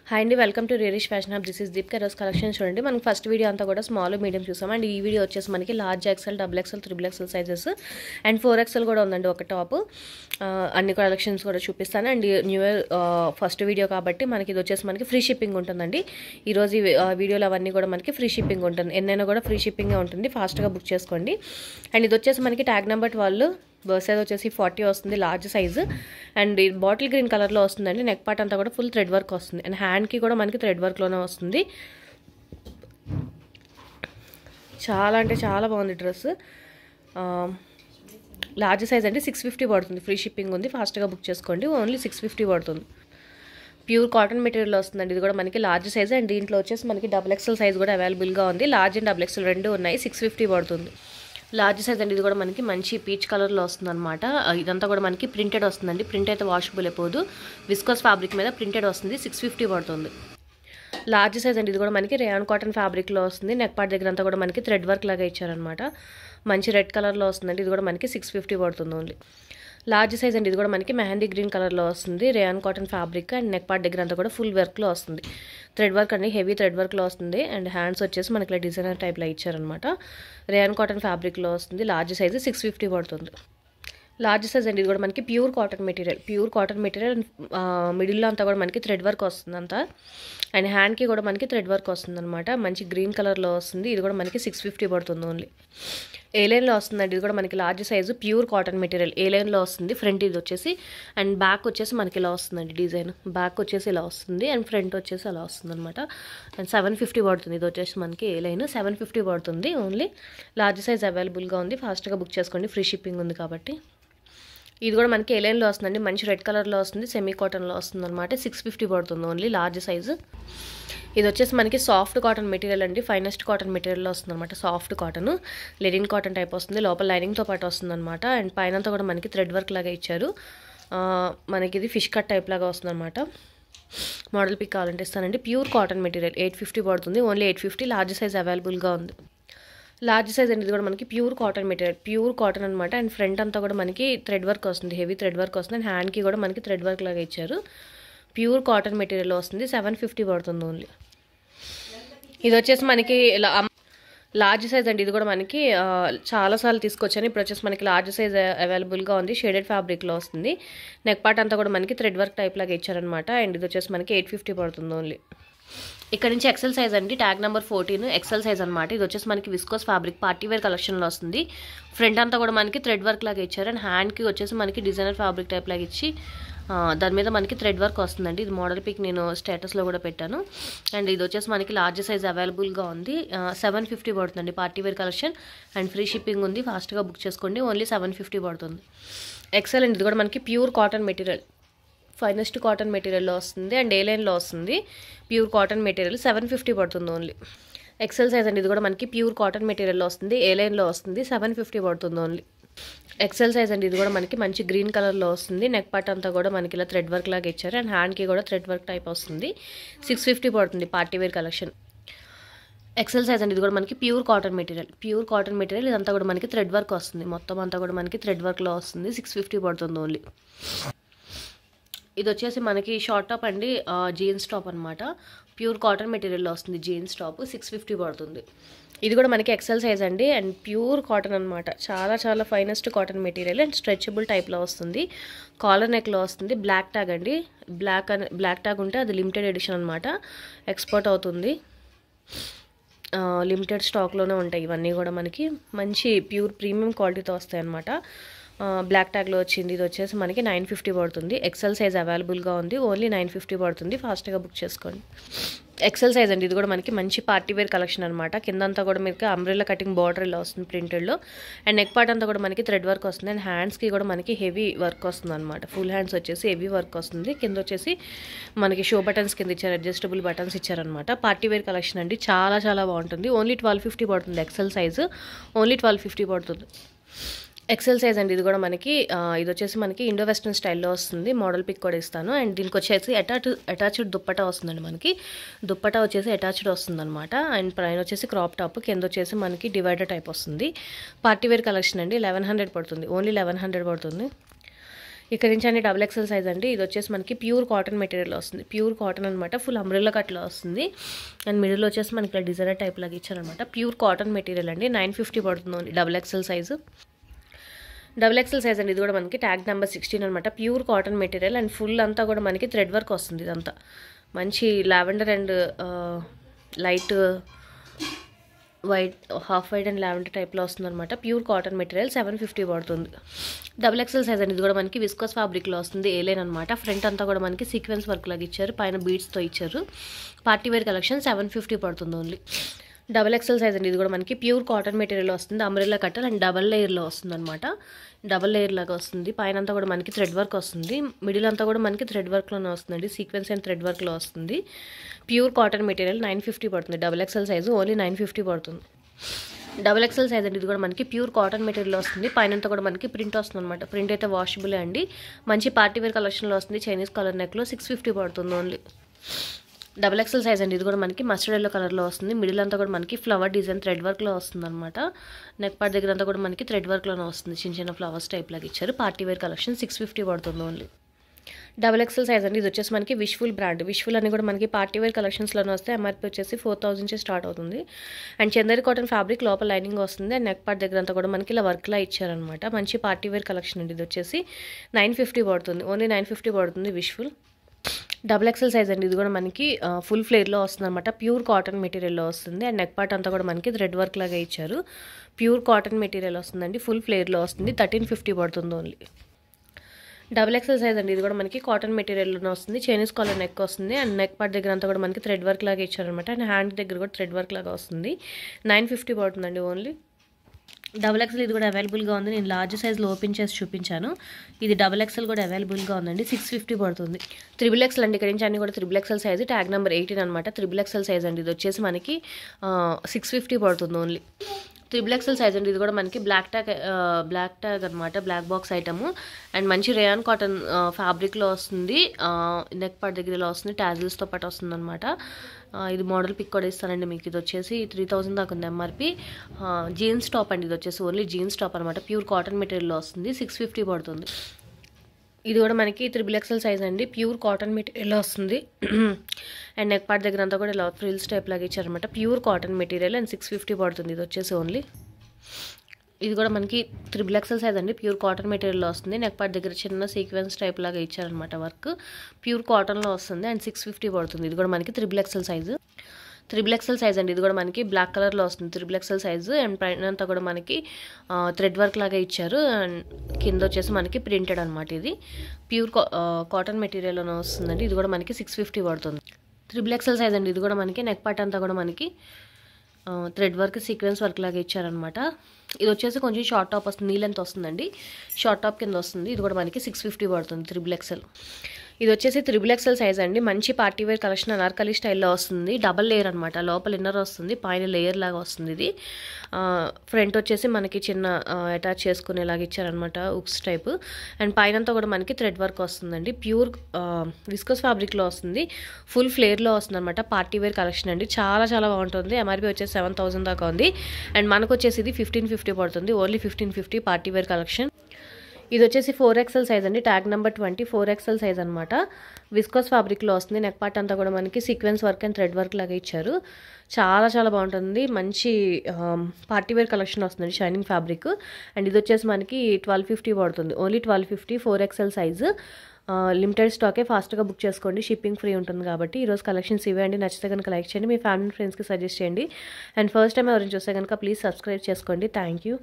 Hi అండి, welcome to రియరిష్ fashion hub. This is దీప్ కరోస్ కలెక్షన్. చూడండి, మనకి ఫస్ట్ వీడియో అంతా కూడా స్మాల్ మీడియం చూసాం. అండ్ ఈ వీడియో వచ్చేసి మనకి large XL, double XL, triple XL sizes and 4XL కూడా ఉందండి ఒక టాప్. అన్ని కలెక్షన్స్ కూడా చూపిస్తాను. And new year first video కాబట్టి మనకి ఇది వచ్చేసి మనకి ఫ్రీ షిప్పింగ్ ఉంటుందండి. ఈరోజు ఈ వీడియోలో అవన్నీ కూడా మనకి ఫ్రీ షిప్పింగ్ ఉంటుంది. ఎన్నైనా కూడా ఫ్రీ షిప్పింగే ఉంటుంది. ఫాస్ట్గా బుక్ చేసుకోండి. అండ్ ఇది వచ్చేసి మనకి ట్యాగ్ నెంబర్ 12, సైజ్ వచ్చేసి 40 వస్తుంది, large size. And bottle green కలర్లో వస్తుందండి. నెక్ పార్ట్ అంతా కూడా ఫుల్ థ్రెడ్ వర్క్ వస్తుంది. అండ్ హ్యాండ్కి కూడా మనకి థ్రెడ్ వర్క్లోనే వస్తుంది. చాలా అంటే చాలా బాగుంది డ్రెస్. లార్జ్ సైజ్ అండి, 650 పడుతుంది. ఫ్రీ షిప్పింగ్ ఉంది. ఫాస్ట్గా బుక్ చేసుకోండి. ఓన్లీ 650 పడుతుంది. ప్యూర్ కాటన్ మెటీరియల్ వస్తుందండి. ఇది కూడా మనకి లార్జ్ సైజ్. అండ్ దీంట్లో వచ్చేసి మనకి డబుల్ ఎక్సెల్ సైజ్ కూడా అవైలబుల్గా ఉంది. లార్జ్ అండ్ డబుల్ ఎక్సెల్ రెండు ఉన్నాయి. 650 పడుతుంది. లార్జ్ సైజ్ అండి. ఇది కూడా మనకి మంచి పీచ్ కలర్లో వస్తుంది అనమాట. ఇదంతా కూడా మనకి ప్రింటెడ్ వస్తుందండి. ప్రింట్ అయితే వాషబుల్ అయిపోదు. విస్కోస్ ఫ్యాబ్రిక్ మీద ప్రింటెడ్ వస్తుంది. 650 పడుతుంది. లార్జ్ సైజ్ అండి. ఇది కూడా మనకి రేయాన్ కాటన్ ఫ్యాబ్రిక్లో వస్తుంది. నెక్ పార్ట్ దగ్గర అంతా కూడా మనకి థ్రెడ్ వర్క్ లాగా ఇచ్చారనమాట. మంచి రెడ్ కలర్లో వస్తుందండి. ఇది కూడా మనకి 650 పడుతుంది ఓన్లీ. లార్జ్ సైజ్ అండి. ఇది కూడా మనకి మెహందీ గ్రీన్ కలర్లో వస్తుంది. Rayon cotton fabric and neck part దగ్గర అంతా కూడా ఫుల్ వర్క్లో వస్తుంది. థ్రెడ్ వర్క్ అండి, హెవీ థ్రెడ్ వర్క్లో వస్తుంది. అండ్ హ్యాండ్స్ వచ్చేసి మనకి ఇలా డిజైనర్ టైప్లో ఇచ్చారనమాట. రేయాన్ కాటన్ ఫ్యాబ్రిక్లో వస్తుంది. లార్జ్ సైజు 650 పడుతుంది. లార్జ్ సైజ్ అండి. ఇది కూడా మనకి ప్యూర్ కాటన్ మెటీరియల్ మిడిల్లో అంతా కూడా మనకి థ్రెడ్ వర్క్ వస్తుంది అంతా. అండ్ హ్యాండ్కి కూడా మనకి థ్రెడ్ వర్క్ వస్తుంది అనమాట. మంచి గ్రీన్ కలర్లో వస్తుంది. ఇది కూడా మనకి 650 పడుతుంది ఓన్లీ. ఏ లైన్లో వస్తుందండి. ఇది కూడా మనకి large size pure cotton material A లైన్లో వస్తుంది. ఫ్రంట్ ఇది వచ్చేసి అండ్ బ్యాక్ వచ్చేసి మనకి ఇలా వస్తుందండి. డిజైన్ బ్యాక్ వచ్చేసి ఇలా వస్తుంది అండ్ ఫ్రంట్ వచ్చేసి అలా వస్తుంది అనమాట. అండ్ 750 పడుతుంది. ఇది వచ్చేసి మనకి ఏ లైన్ 750 పడుతుంది ఓన్లీ. లార్జ్ సైజ్ అవైలబుల్గా ఉంది. ఫాస్ట్గా బుక్ చేసుకోండి. ఫ్రీ షిప్పింగ్ ఉంది కాబట్టి. ఇది కూడా మనకి ఏ లైన్లో వస్తుందండి. మంచి రెడ్ కలర్లో వస్తుంది. సెమీ కాటన్లో వస్తుంది అనమాట. 650 పడుతుంది ఓన్లీ. Large size. ఇది వచ్చేసి మనకి సాఫ్ట్ కాటన్ మెటీరియల్ అండి. ఫైనెస్ట్ కాటన్ మెటీరియల్లో వస్తుంది అనమాట. Soft cotton, linen cotton type వస్తుంది. లోపల లైనింగ్తో పాటు వస్తుంది అనమాట. అండ్ పైన అంతా కూడా మనకి థ్రెడ్ వర్క్ లాగా ఇచ్చారు. మనకి ఇది ఫిష్ కట్ టైప్ లాగా వస్తుంది అనమాట. మోడల్ పిక్ కావాలంటే ఇస్తానండి. ప్యూర్ కాటన్ మెటీరియల్ 850 పడుతుంది ఓన్లీ. 850. లార్జ్ సైజ్ అవైలబుల్గా ఉంది. లార్జ్ సైజ్ అండి. ఇది కూడా మనకి pure cotton material, pure cotton అనమాట. అండ్ ఫ్రంట్ అంతా కూడా మనకి థ్రెడ్ వర్క్ వస్తుంది. హెవీ థ్రెడ్ వర్క్ వస్తుంది. అండ్ హ్యాండ్కి కూడా మనకి థ్రెడ్ వర్క్ లాగా ఇచ్చారు. ప్యూర్ కాటన్ మెటీరియల్ వస్తుంది. 750 పడుతుంది ఓన్లీ. ఇది వచ్చేసి మనకి లార్జ్ సైజ్ అండి. ఇది కూడా మనకి చాలాసార్లు తీసుకొచ్చాను. ఇప్పుడు వచ్చేసి మనకి లార్జ్ సైజ్ అవైలబుల్గా ఉంది. షేడెడ్ ఫ్యాబ్రిక్లో వస్తుంది. నెక్ పార్ట్ అంతా కూడా మనకి థ్రెడ్ వర్క్ టైప్ లాగా ఇచ్చారనమాట. అండ్ ఇది వచ్చేసి మనకి 850 పడుతుంది ఓన్లీ. ఇక్కడ నుంచి ఎక్సెల్ సైజ్ అండి. ట్యాగ్ నెంబర్ 14 ఎక్సెల్ సైజ్ అనమాట. ఇది వచ్చేసి మనకి విస్కోస్ ఫ్యాబ్రిక్ పార్టీ వేర్ కలెక్షన్లో వస్తుంది. ఫ్రంట్ అంతా కూడా మనకి థ్రెడ్ వర్క్ లాగా ఇచ్చారు. అండ్ హ్యాండ్కి వచ్చేసి మనకి డిజైనర్ ఫ్యాబ్రిక్ టైప్ లాగా ఇచ్చి దాని మీద మనకి థ్రెడ్ వర్క్ వస్తుందండి. ఇది మోడల్ పిక్ నేను స్టేటస్లో కూడా పెట్టాను. అండ్ ఇది వచ్చేసి మనకి లార్జ్ సైజ్ అవైలబుల్గా ఉంది. 750 పడుతుందండి. Party wear collection and free shipping ఉంది. ఫాస్ట్గా బుక్ చేసుకోండి. ఓన్లీ 750 పడుతుంది. ఎక్సెల్ అండి. ఇది కూడా మనకి pure cotton material, finest cotton మెటీరియల్లో వస్తుంది. అండ్ ఏ లైన్లో వస్తుంది. ప్యూర్ కాటన్ మెటీరియల్ 750 పడుతుంది ఓన్లీ. ఎక్సెల్ సైజ్ అండి. ఇది కూడా మనకి ప్యూర్ కాటన్ మెటీరియల్లో వస్తుంది. ఏ లైన్లో వస్తుంది. 750 పడుతుంది ఓన్లీ. ఎక్సెల్ సైజ్ అండి. ఇది కూడా మనకి మంచి గ్రీన్ కలర్లో వస్తుంది. నెక్ పార్ట్ అంతా కూడా మనకి ఇలా థ్రెడ్ వర్క్ లాగా ఇచ్చారు. అండ్ హ్యాండ్కి కూడా థ్రెడ్ వర్క్ టైప్ వస్తుంది. 650 పడుతుంది. Party wear collection. XL size అండి. ఇది కూడా మనకి ప్యూర్ కాటన్ మెటీరియల్ ఇదంతా కూడా మనకి థ్రెడ్ వర్క్ వస్తుంది. మొత్తం అంతా కూడా మనకి థ్రెడ్ వర్క్లో వస్తుంది. 650 పడుతుంది ఓన్లీ. ఇది వచ్చేసి మనకి షార్ట్ టాప్ అండి, జీన్స్ టాప్ అనమాట. ప్యూర్ కాటన్ మెటీరియల్లో వస్తుంది. జీన్స్ టాప్ 650 పడుతుంది. ఇది కూడా మనకి ఎక్సెల్ సైజ్ అండి. అండ్ ప్యూర్ కాటన్ అనమాట. చాలా చాలా finest cotton material and stretchable టైప్లో వస్తుంది. కాలర్ నెక్లో వస్తుంది. బ్లాక్ ట్యాగ్ అండి. బ్లాక్ ట్యాగ్ ఉంటే అది లిమిటెడ్ ఎడిషన్ అనమాట. ఎక్స్పోర్ట్ అవుతుంది. లిమిటెడ్ స్టాక్లోనే ఉంటాయి ఇవన్నీ కూడా. మనకి మంచి ప్యూర్ ప్రీమియం క్వాలిటీతో వస్తాయి అనమాట. బ్లాక్ ట్యాగ్లో వచ్చింది. ఇది వచ్చేసి మనకి 950 పడుతుంది. ఎక్సెల్ సైజ్ అవైలబుల్గా ఉంది. ఓన్లీ 950 పడుతుంది. ఫాస్ట్గా బుక్ చేసుకోండి. ఎక్సెల్ సైజ్ అండి. ఇది కూడా మనకి మంచి పార్టీ వేర్ కలెక్షన్ అనమాట. కిందంతా కూడా మీకు అంబ్రెల్లా కటింగ్ బార్డర్ ఇలా వస్తుంది ప్రింటెడ్లో. అండ్ నెక్ పార్ట్ అంతా కూడా మనకి థ్రెడ్ వర్క్ వస్తుంది. అండ్ హ్యాండ్స్కి కూడా మనకి హెవీ వర్క్ వస్తుంది అనమాట. ఫుల్ హ్యాండ్స్ వచ్చేసి హెవీ వర్క్ వస్తుంది. కింద వచ్చేసి మనకి షో బటన్స్ కింద ఇచ్చారు. అడ్జస్టబుల్ బటన్స్ ఇచ్చారనమాట. పార్టీ వేర్ కలెక్షన్ అండి. చాలా చాలా బాగుంటుంది. ఓన్లీ 1250 పడుతుంది. ఎక్సెల్ సైజు ఓన్లీ 1250 పడుతుంది. ఎక్సెల్ సైజ్ అండి. ఇది కూడా మనకి ఇది వచ్చేసి మనకి ఇండో వెస్ట్రన్ స్టైల్లో వస్తుంది. మోడల్ పిక్ కూడా ఇస్తాను. అండ్ దీనికి వచ్చేసి అటాచ్డ్ దుప్పటా వస్తుందండి. మనకి దుప్పటా వచ్చేసి అటాచ్డ్ వస్తుంది అనమాట. అండ్ పైన వచ్చేసి క్రాప్ టాప్, కింద వచ్చేసి మనకి డివైడర్ టైప్ వస్తుంది. పార్టీ వేర్ కలెక్షన్ అండి. 1100 పడుతుంది. ఓన్లీ 1100 పడుతుంది. ఇక్కడ నుంచి అన్ని డబుల్ ఎక్సెల్ సైజ్ అండి. ఇది వచ్చేసి మనకి ప్యూర్ కాటన్ మెటీరియల్ వస్తుంది. ప్యూర్ కాటన్ అనమాట. ఫుల్ అంబ్రెల్లా కట్లో వస్తుంది. అండ్ మిడిల్ వచ్చేసి మనకి ఇలా డిజైనర్ టైప్ లాగా ఇచ్చారనమాట. ప్యూర్ కాటన్ మెటీరియల్ అండి. 950 పడుతుంది double XL size. Double XL size అండి. ఇది కూడా మనకి ట్యాగ్ నెంబర్ 16 అనమాట. Pure cotton material and full అంతా కూడా మనకి థ్రెడ్ వర్క్ వస్తుంది. ఇదంతా మంచి lavender and light white, half white and lavender టైప్లో వస్తుంది అనమాట. ప్యూర్ కాటన్ మెటీరియల్ 750 పడుతుంది. డబుల్ ఎక్సెల్ సైజ్ అండి. ఇది కూడా మనకి విస్కోస్ ఫ్యాబ్రిక్లో వస్తుంది. ఏలైన్ అనమాట. ఫ్రంట్ అంతా కూడా మనకి సీక్వెన్స్ వర్క్ లాగా ఇచ్చారు. పైన బీడ్స్తో ఇచ్చారు. పార్టీ వేర్ కలెక్షన్ 750 పడుతుంది ఓన్లీ. డబుల్ ఎక్సెల్ సైజ్ అండి. ఇది కూడా మనకి ప్యూర్ కాటన్ మెటీరియల్ వస్తుంది. అంబ్రెల్లా కట్టల్ అండ్ డబల్ లేయర్లో వస్తుంది అనమాట. డబల్ లేయర్ లాగా వస్తుంది. పైన అంతా కూడా మనకి థ్రెడ్ వర్క్ వస్తుంది. మిడిల్ అంతా కూడా మనకి థ్రెడ్ వర్క్లోనే వస్తుందండి. సీక్వెన్స్ అండ్ థ్రెడ్ వర్క్లో వస్తుంది. ప్యూర్ కాటన్ మెటీరియల్ 950 పడుతుంది. డబుల్ ఎక్సెల్ సైజు ఓన్లీ 950 పడుతుంది. డబుల్ ఎక్సెల్ సైజ్ అండి. ఇది కూడా మనకి ప్యూర్ కాటన్ మెటీరియల్ వస్తుంది. పైన అంతా కూడా మనకి ప్రింట్ వస్తుంది అనమాట. ప్రింట్ అయితే వాషబులే అండి. మంచి పార్టీ వేర్ కలెక్షన్లో వస్తుంది. చైనీస్ కలర్ నెక్లో 650 పడుతుంది ఓన్లీ. డబుల్ ఎక్సెల్ సైజ్ అండి. ఇది కూడా మనకి మస్టర్డ్ ఎల్లో కలర్లో వస్తుంది. మిడిల్ అంతా కూడా మనకి ఫ్లవర్ డిజైన్ థ్రెడ్ వర్క్లో వస్తుంది అనమాట. నెక్ పార్ట్ దగ్గర అంతా కూడా మనకి థ్రెడ్ వర్క్లోనే వస్తుంది. చిన్న చిన్న ఫ్లవర్స్ టైప్ లాగా ఇచ్చారు. పార్టీ వేర్ కలెక్షన్ 650 పడుతుంది ఓన్లీ. డబుల్ ఎక్సెల్ సైజ్ అండి. ఇది వచ్చేసి మనకి విష్ఫుల్ బ్రాండ్. విష్ఫుల్ అని కూడా మనకి పార్టీ వేర్ కలెక్షన్స్లోనే వస్తే ఎంఆర్పీ వచ్చేసి 4000 నుంచి స్టార్ట్ అవుతుంది. అండ్ చందేరి కాటన్ ఫ్యాబ్రిక్ లోపల లైనింగ్ వస్తుంది. అండ్ నెక్ పార్ట్ దగ్గర అంతా కూడా మనకి ఇలా వర్క్లా ఇచ్చారనమాట. మంచి పార్టీ వేర్ కలెక్షన్ అండి. ఇది వచ్చేసి 950 పడుతుంది. ఓన్లీ 950 పడుతుంది విష్ఫుల్. డబుల్ ఎక్సెల్ సైజ్ అండి. ఇది కూడా మనకి ఫుల్ ఫ్లేర్లో వస్తుంది అనమాట. ప్యూర్ కాటన్ మెటీరియల్లో వస్తుంది. అండ్ నెక్ పార్ట్ అంతా కూడా మనకి థ్రెడ్ వర్క్ లాగా ఇచ్చారు. ప్యూర్ కాటన్ మెటీరియల్ వస్తుందండి. ఫుల్ ఫ్లేర్లో వస్తుంది. 1350 పడుతుంది ఓన్లీ. డబుల్ ఎక్సెల్ సైజ్ అండి. ఇది కూడా మనకి కాటన్ మెటీరియల్లోనే వస్తుంది. చైనీస్ కాలర్ నెక్ వస్తుంది. అండ్ నెక్ పార్ట్ దగ్గర అంతా కూడా మనకి థ్రెడ్ వర్క్ లాగా ఇచ్చారనమాట. అండ్ హ్యాండ్ దగ్గర కూడా థ్రెడ్ వర్క్ లాగా వస్తుంది. 950 పడుతుందండి ఓన్లీ. డబుల్ ఎక్సెల్ ఇది కూడా అవైలబుల్గా ఉంది. నేను లార్జ్ సైజ్లో ఓపెన్ చేసి చూపించాను. ఇది డబుల్ ఎక్సెల్ కూడా అవైలబుల్గా ఉందండి. 650 పడుతుంది. త్రిబుల్ ఎక్సెల్ అండి. ఇక్కడ నుంచి అన్ని కూడా triple XL size. Tag number 18 అనమాట. త్రిబుల్ ఎక్సెల్ సైజ్ అండి. ఇది వచ్చేసి మనకి 650 పడుతుంది ఓన్లీ. త్రిబుల్ ఎక్సెల్ సైజ్ అండి. ఇది కూడా మనకి బ్లాక్ ట్యాగ్ అనమాట. బ్లాక్ బాక్స్ ఐటమ్ అండ్ మంచి రేయాన్ కాటన్ ఫ్యాబ్రిక్లో వస్తుంది. నెక్ పార్ట్ దగ్గరలో వస్తుంది. టాజిల్స్తో పాటు వస్తుంది అనమాట. ఇది మోడల్ పిక్ కూడా ఇస్తానండి మీకు. ఇది వచ్చేసి 3000 దాకా ఉంది ఎంఆర్పి. జీన్స్ టాప్ అండి. ఇది వచ్చేసి ఓన్లీ జీన్స్ టాప్ అనమాట. ప్యూర్ కాటన్ మెటీరియల్లో వస్తుంది. 650 పడుతుంది. ఇది కూడా మనకి త్రిబుల్ ఎక్సెల్ సైజ్ అండి. ప్యూర్ కాటన్ మెటీరియల్ వస్తుంది. అండ్ నెక్ పార్ట్ దగ్గర అంతా కూడా ఇలా ఫ్రిల్స్ టైప్ లాగా ఇచ్చారనమాట. ప్యూర్ కాటన్ మెటీరియల్ అండ్ 650 పడుతుంది. ఇది వచ్చేసి ఓన్లీ. ఇది కూడా మనకి త్రిబుల్ ఎక్సెల్ సైజ్ అండి. ప్యూర్ కాటన్ మెటీరియల్లో వస్తుంది. నెక్ పార్ట్ దగ్గర చిన్న సీక్వెన్స్ టైప్ లాగా ఇచ్చారనమాట వర్క్. ప్యూర్ కాటన్లో వస్తుంది. అండ్ 650 పడుతుంది. ఇది కూడా మనకి triple XL size. Triple XL size అండి. ఇది కూడా మనకి బ్లాక్ కలర్లో వస్తుంది. Triple XL size. అండ్ పైన అంతా కూడా మనకి థ్రెడ్ వర్క్ లాగా ఇచ్చారు. అండ్ కింద వచ్చేసి మనకి ప్రింటెడ్ అనమాట. ఇది ప్యూర్ కాటన్ మెటీరియల్లోనే వస్తుందండి. ఇది కూడా మనకి 650 పడుతుంది. త్రిబుల్ ఎక్సెల్ సైజ్ అండి. ఇది కూడా మనకి నెక్ పార్ట్ అంతా కూడా మనకి థ్రెడ్ వర్క్ సీక్వెన్స్ వర్క్ లాగా ఇచ్చారనమాట. ఇది వచ్చేసి కొంచెం షార్ట్ టాప్ వస్తుంది. నీ లెంత్ వస్తుందండి. షార్ట్ టాప్ కింద వస్తుంది. ఇది కూడా మనకి 650 పడుతుంది. Triple XL. ఇది వచ్చేసి త్రిబుల్ ఎక్సెల్ సైజ్ అండి. మంచి పార్టీ వేర్ కలెక్షన్ అనార్కలి స్టైల్లో వస్తుంది. డబల్ లేయర్ అనమాట. లోపల ఇన్నర్ వస్తుంది. పైన లేయర్ లాగా వస్తుంది. ఇది ఫ్రంట్ వచ్చేసి మనకి చిన్న అటాచ్ చేసుకునేలాగా ఇచ్చారనమాట. ఉక్స్ టైప్. అండ్ పైన అంతా కూడా మనకి థ్రెడ్ వర్క్ వస్తుందండి. ప్యూర్ విస్కోస్ ఫ్యాబ్రిక్లో వస్తుంది. ఫుల్ ఫ్లేర్లో వస్తుంది అనమాట. పార్టీ వేర్ కలెక్షన్ అండి. చాలా చాలా బాగుంటుంది. ఎంఆర్పీ వచ్చేసి 7000 దాకా ఉంది. అండ్ మనకు వచ్చేసి ఇది 1550 పడుతుంది. Only 1550 party wear collection. ఇది వచ్చేసి 4XL సైజ్ అండి. ట్యాగ్ నెంబర్ 20 4XL సైజ్ అనమాట. విస్కోస్ ఫ్యాబ్రిక్లో వస్తుంది. నెక్ పార్ట్ అంతా కూడా మనకి sequence work and thread work లాగా ఇచ్చారు. చాలా చాలా బాగుంటుంది. మంచి పార్టీ వేర్ కలెక్షన్ వస్తుంది. Shining fabric. అండ్ ఇది వచ్చేసి మనకి 1250 పడుతుంది. Only 1250 4XL size. లిమిటెడ్ స్టాకే. ఫాస్ట్గా బుక్ చేసుకోండి. షిప్పింగ్ ఫ్రీ ఉంటుంది కాబట్టి. ఈరోజు కలెక్షన్స్ ఇవే అండి. నచ్చితే కనుక లైక్ చేయండి. మీ ఫ్యామిలీ ఫ్రెండ్స్కి సజెస్ట్ చేయండి. అండ్ ఫస్ట్ టైం ఎవరైనా చూస్తే కనుక ప్లీజ్ సబ్స్క్రైబ్ చేసుకోండి. Thank you.